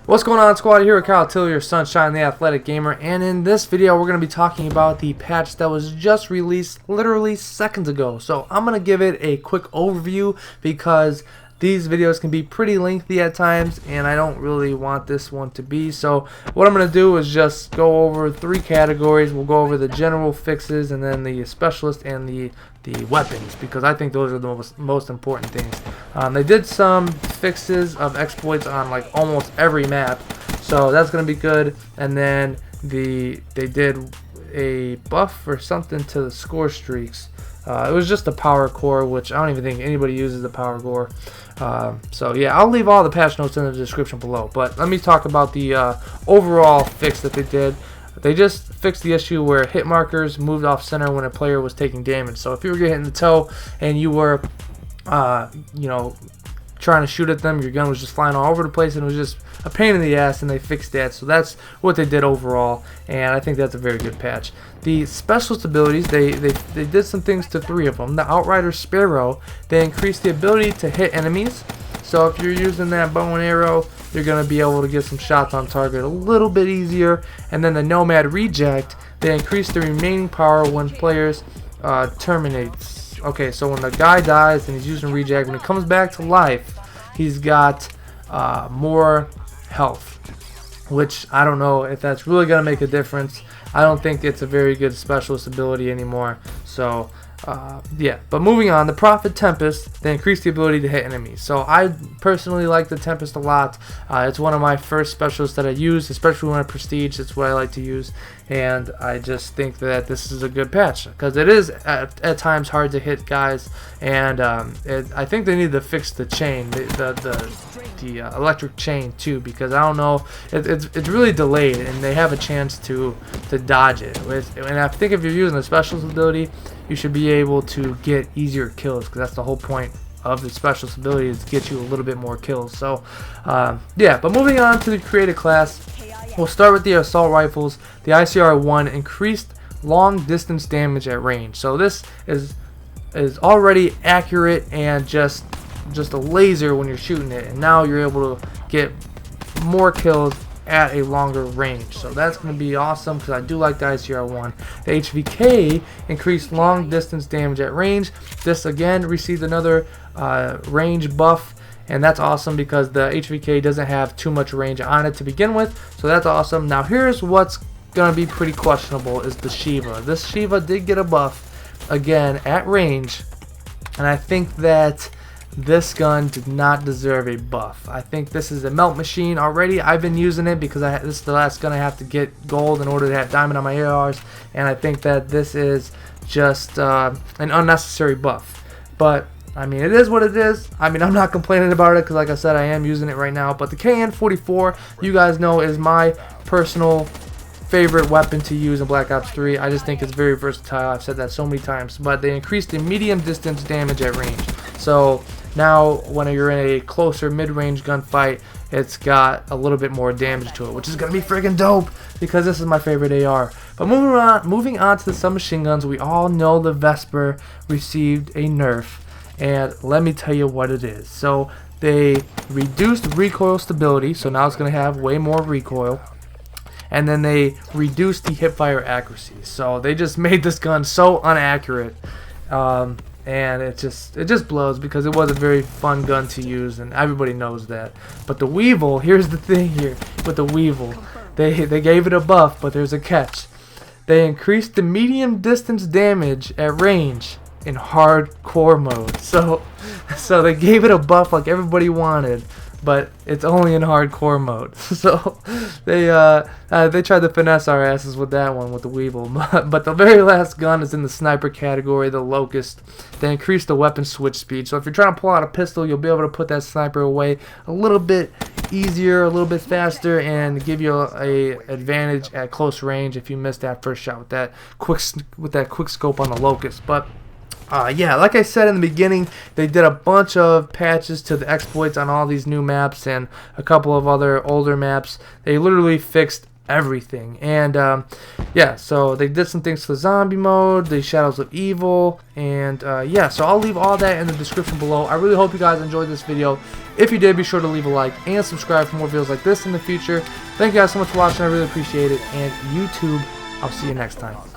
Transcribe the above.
What's going on, squad? Here with Kyle Tiller, your Sunshine the Athletic Gamer, and in this video we're going to be talking about the patch that was just released literally seconds ago. So I'm going to give it a quick overview because these videos can be pretty lengthy at times and I don't really want this one to be. So what I'm going to do is just go over three categories. We'll go over the general fixes and then the specialist and the weapons, because I think those are the most important things. They did some fixes of exploits on like almost every map, so that's going to be good. And then they did a buff or something to the score streaks. It was just the power core, which I don't even think anybody uses the power core. So yeah, I'll leave all the patch notes in the description below. But let me talk about the overall fix that they did. They just fixed the issue where hit markers moved off center when a player was taking damage. So if you were getting the toe and you were, trying to shoot at them, your gun was just flying all over the place and it was just a pain in the ass, and they fixed that. So that's what they did overall, and I think that's a very good patch. The specialist abilities, they did some things to three of them. The Outriders Sparrow, they increased the ability to hit enemies. So if you're using that bow and arrow, you're going to be able to get some shots on target a little bit easier. And then the Nomad Reject, they increase the remaining power when players terminates. Okay, so when the guy dies and he's using Reject, when he comes back to life, he's got more health, which I don't know if that's really going to make a difference. I don't think it's a very good specialist ability anymore. So yeah, but moving on, the Prophet Tempest, they increase the ability to hit enemies. So I personally like the Tempest a lot. It's one of my first specialists that I use, especially when I prestige. It's what I like to use, and I just think that this is a good patch because it is at times hard to hit guys, and I think they need to fix the chain, the electric chain too, because I don't know, it's really delayed and they have a chance to dodge it. And I think if you're using a specialist ability, you should be able to get easier kills, because that's the whole point of the specialist ability, is to get you a little bit more kills. So yeah, but moving on to the creative class, we'll start with the assault rifles. The ICR-1 increased long distance damage at range. So this is already accurate and just a laser when you're shooting it, and now you're able to get more kills at a longer range. So that's going to be awesome because I do like the ICR-1. The HVK increased long distance damage at range. This again received another range buff, and that's awesome because the HVK doesn't have too much range on it to begin with, so that's awesome. Now here's what's going to be pretty questionable, is the Shiva. This Shiva did get a buff again at range, and I think that this gun did not deserve a buff. I think this is a melt machine already. I've been using it because this is the last gun I have to get gold in order to have diamond on my ARs, and I think that this is just an unnecessary buff. But I mean, it is what it is. I mean, I'm not complaining about it because, like I said, I am using it right now. But the KN-44, you guys know, is my personal favorite weapon to use in Black Ops 3. I just think it's very versatile. I've said that so many times. But they increased the medium distance damage at range. So now when you're in a closer mid-range gunfight, it's got a little bit more damage to it, which is going to be freaking dope because this is my favorite AR. But moving on to the submachine guns, we all know the Vesper received a nerf, and let me tell you what it is. So they reduced recoil stability, so now it's going to have way more recoil. And then they reduced the hipfire accuracy. So they just made this gun so inaccurate. And it just blows because it was a very fun gun to use, and everybody knows that. But the Weevil, here's the thing here with the Weevil. They gave it a buff, but there's a catch. They increased the medium distance damage at range in hardcore mode. So they gave it a buff like everybody wanted, but it's only in hardcore mode. So they tried to finesse our asses with that one, with the Weevil. But the very last gun is in the sniper category, the Locust. They increased the weapon switch speed. So if you're trying to pull out a pistol, you'll be able to put that sniper away a little bit easier, a little bit faster, and give you a advantage at close range if you miss that first shot with that quick scope on the Locust. But yeah, like I said in the beginning, they did a bunch of patches to the exploits on all these new maps and a couple of other older maps. They literally fixed everything. And yeah, so they did some things to the zombie mode, the Shadows of Evil, and yeah, so I'll leave all that in the description below. I really hope you guys enjoyed this video. If you did, be sure to leave a like and subscribe for more videos like this in the future. Thank you guys so much for watching. I really appreciate it. And YouTube, I'll see you next time.